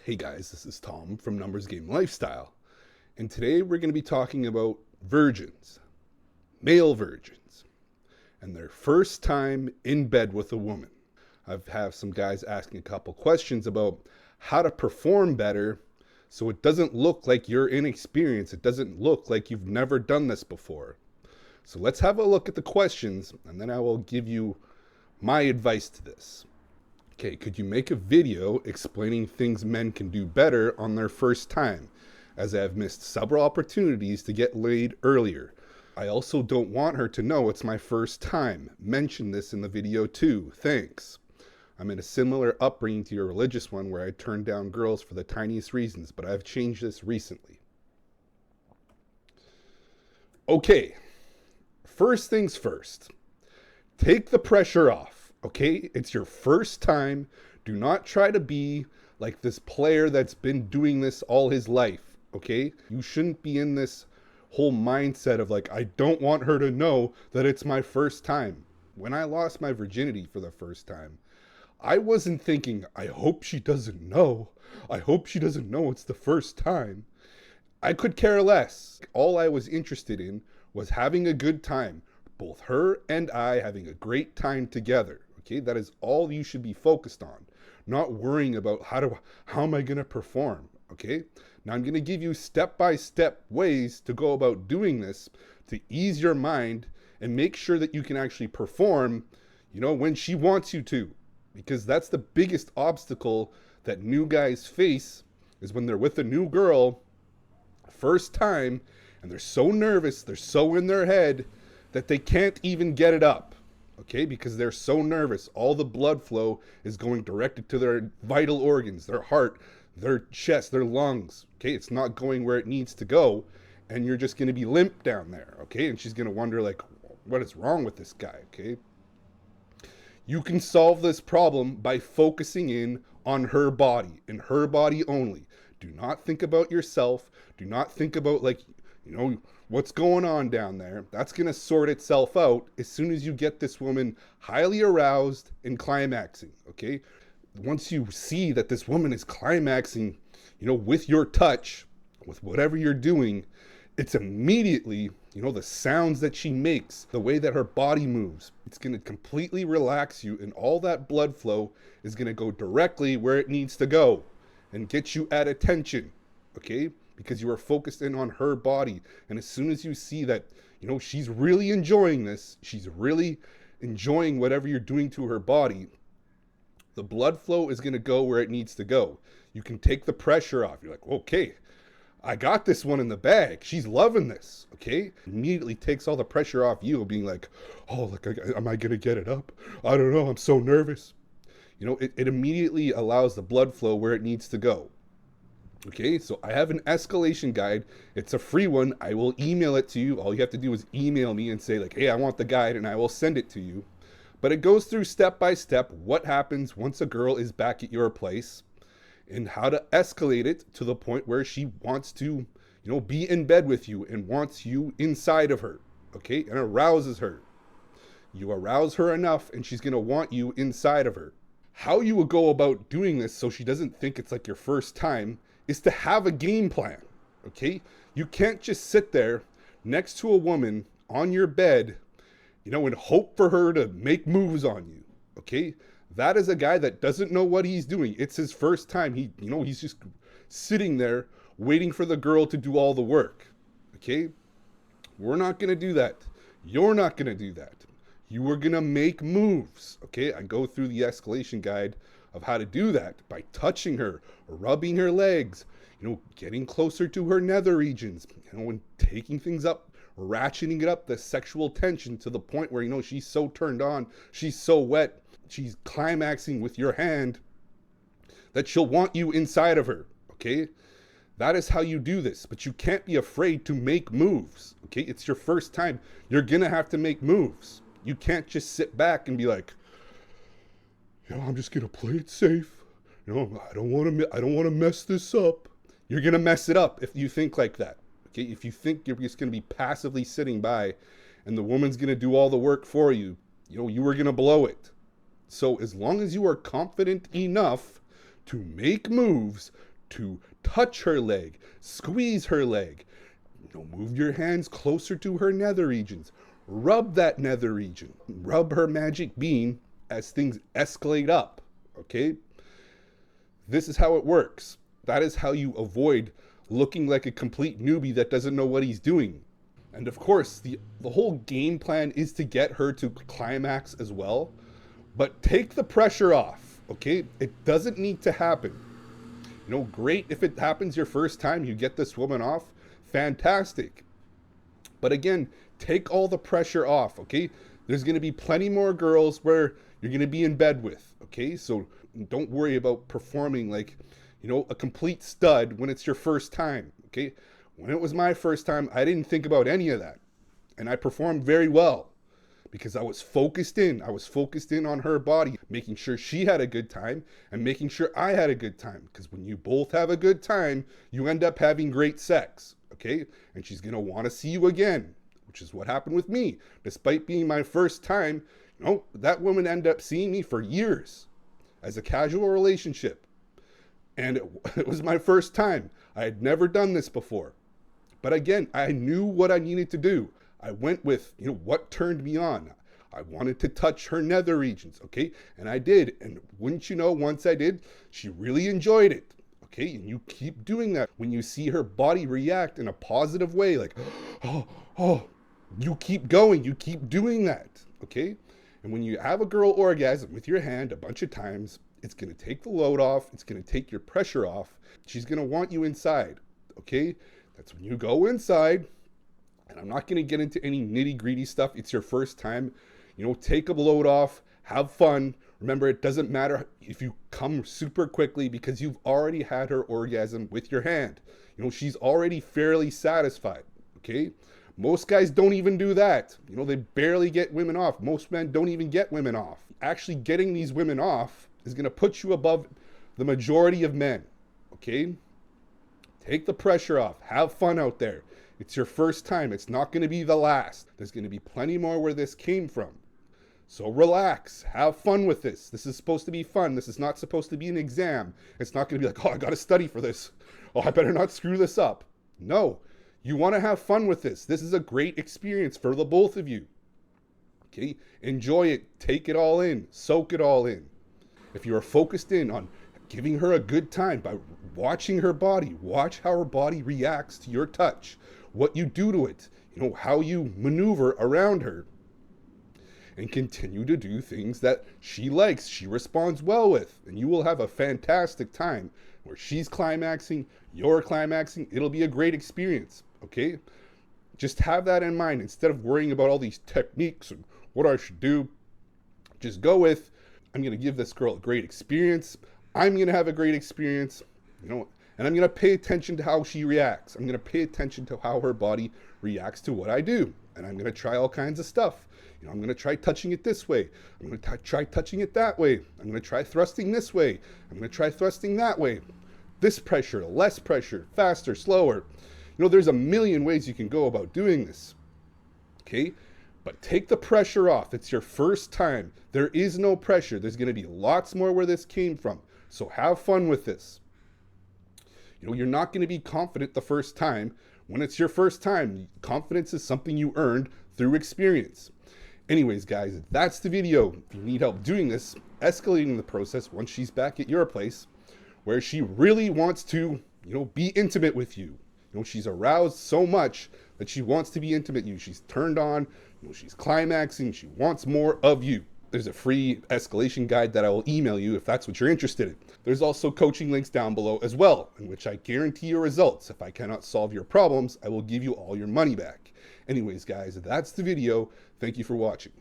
Hey guys, this is Tom from Numbers Game Lifestyle, and today we're going to be talking about virgins, male virgins, and their first time in bed with a woman. I've have some guys asking a couple questions about how to perform better so it doesn't look like you're inexperienced. It doesn't look like you've never done this before. So let's have a look at the questions, and then I will give you my advice to this. Okay, could you make a video explaining things men can do better on their first time, as I have missed several opportunities to get laid earlier? I also don't want her to know it's my first time. Mention this in the video too. Thanks. I'm in a similar upbringing to your religious one where I turned down girls for the tiniest reasons, but I've changed this recently. Okay, first things first. Take the pressure off. Okay, it's your first time. Do not try to be like this player that's been doing this all his life. Okay, you shouldn't be in this whole mindset of like, I don't want her to know that it's my first time. When I lost my virginity for the first time, I wasn't thinking, I hope she doesn't know. I hope she doesn't know it's the first time. I could care less. All I was interested in was having a good time. Both her and I having a great time together. Okay, that is all you should be focused on, not worrying about how am I going to perform. Okay, now I'm going to give you step-by-step ways to go about doing this to ease your mind and make sure that you can actually perform, when she wants you to, because that's the biggest obstacle that new guys face is when they're with a new girl first time and they're so nervous, they're so in their head that they can't even get it up. Okay, because they're so nervous. All the blood flow is going directed to their vital organs, their heart, their chest, their lungs. Okay, it's not going where it needs to go, and you're just going to be limp down there. Okay, and she's going to wonder like, what is wrong with this guy? Okay, you can solve this problem by focusing in on her body and her body only. Do not think about yourself. Do not think about what's going on down there. That's going to sort itself out as soon as you get this woman highly aroused and climaxing, okay? Once you see that this woman is climaxing, with your touch, with whatever you're doing, it's immediately, the sounds that she makes, the way that her body moves, it's going to completely relax you, and all that blood flow is going to go directly where it needs to go and get you at attention, okay? Because you are focused in on her body. And as soon as you see that, she's really enjoying this, she's really enjoying whatever you're doing to her body, the blood flow is going to go where it needs to go. You can take the pressure off. You're like, okay, I got this one in the bag. She's loving this, okay? Immediately takes all the pressure off you, being like, oh, look, am I going to get it up? I don't know. I'm so nervous. It immediately allows the blood flow where it needs to go. Okay, so I have an escalation guide. It's a free one. I will email it to you. All you have to do is email me and say like, hey, I want the guide, and I will send it to you. But it goes through step by step what happens once a girl is back at your place and how to escalate it to the point where she wants to, be in bed with you and wants you inside of her, okay, and arouses her. You arouse her enough and she's going to want you inside of her. How you will go about doing this so she doesn't think it's like your first time is to have a game plan, okay? You can't just sit there next to a woman on your bed, and hope for her to make moves on you, okay? That is a guy that doesn't know what he's doing. It's his first time. He's just sitting there waiting for the girl to do all the work, okay? We're not going to do that. You're not going to do that. You are going to make moves, okay? I go through the escalation guide of how to do that by touching her, rubbing her legs, getting closer to her nether regions, and taking things up, ratcheting it up, the sexual tension to the point where, she's so turned on, she's so wet, she's climaxing with your hand that she'll want you inside of her, okay? That is how you do this, but you can't be afraid to make moves, okay? It's your first time. You're gonna have to make moves. You can't just sit back and be like, I'm just gonna play it safe. I don't want to mess this up. You're gonna mess it up if you think like that. Okay, if you think you're just gonna be passively sitting by, and the woman's gonna do all the work for you, you are gonna blow it. So as long as you are confident enough to make moves, to touch her leg, squeeze her leg. Move your hands closer to her nether regions. Rub that nether region. Rub her magic bean as things escalate up, okay? This is how it works. That is how you avoid looking like a complete newbie that doesn't know what he's doing. And of course, the whole game plan is to get her to climax as well. But take the pressure off, okay? It doesn't need to happen. Great if it happens your first time, you get this woman off. Fantastic. But again, take all the pressure off, okay? There's going to be plenty more girls where you're going to be in bed with, okay? So don't worry about performing like, a complete stud when it's your first time, okay? When it was my first time, I didn't think about any of that. And I performed very well because I was focused in. I was focused in on her body, making sure she had a good time and making sure I had a good time. Because when you both have a good time, you end up having great sex, okay? And she's going to want to see you again, which is what happened with me. Despite being my first time, that woman ended up seeing me for years as a casual relationship. And it was my first time. I had never done this before. But again, I knew what I needed to do. I went with, what turned me on. I wanted to touch her nether regions, okay? And I did. And wouldn't you know, once I did, she really enjoyed it, okay? And you keep doing that. When you see her body react in a positive way, like, oh, you keep going. You keep doing that, okay? And when you have a girl orgasm with your hand a bunch of times, it's going to take the load off. It's going to take your pressure off. She's going to want you inside, okay? That's when you go inside. And I'm not going to get into any nitty-gritty stuff. It's your first time. Take a load off. Have fun. Remember, it doesn't matter if you come super quickly because you've already had her orgasm with your hand. She's already fairly satisfied, okay? Most guys don't even do that. They barely get women off. Most men don't even get women off. Actually getting these women off is going to put you above the majority of men, okay? Take the pressure off. Have fun out there. It's your first time. It's not going to be the last. There's going to be plenty more where this came from. So relax. Have fun with this. This is supposed to be fun. This is not supposed to be an exam. It's not going to be like, I got to study for this. I better not screw this up. No. You want to have fun with this. This is a great experience for the both of you. Okay? Enjoy it. Take it all in. Soak it all in. If you are focused in on giving her a good time by watching her body, watch how her body reacts to your touch, what you do to it, how you maneuver around her, and continue to do things that she likes, she responds well with, and you will have a fantastic time where she's climaxing, you're climaxing. It'll be a great experience, okay? Just have that in mind instead of worrying about all these techniques and what I should do. Just go with, I'm going to give this girl a great experience. I'm going to have a great experience, and I'm going to pay attention to how she reacts. I'm going to pay attention to how her body reacts to what I do. And I'm going to try all kinds of stuff. I'm going to try touching it this way. I'm going to try touching it that way. I'm going to try thrusting this way. I'm going to try thrusting that way. This pressure, less pressure, faster, slower. There's a million ways you can go about doing this. Okay? But take the pressure off. It's your first time. There is no pressure. There's going to be lots more where this came from. So have fun with this. You're not going to be confident the first time. When it's your first time, confidence is something you earned through experience. Anyways, guys, that's the video. If you need help doing this, escalating the process once she's back at your place, where she really wants to, be intimate with you. She's aroused so much that she wants to be intimate with you. She's turned on, she's climaxing, she wants more of you. There's a free escalation guide that I will email you if that's what you're interested in. There's also coaching links down below as well, in which I guarantee your results. If I cannot solve your problems, I will give you all your money back. Anyways, guys, that's the video. Thank you for watching.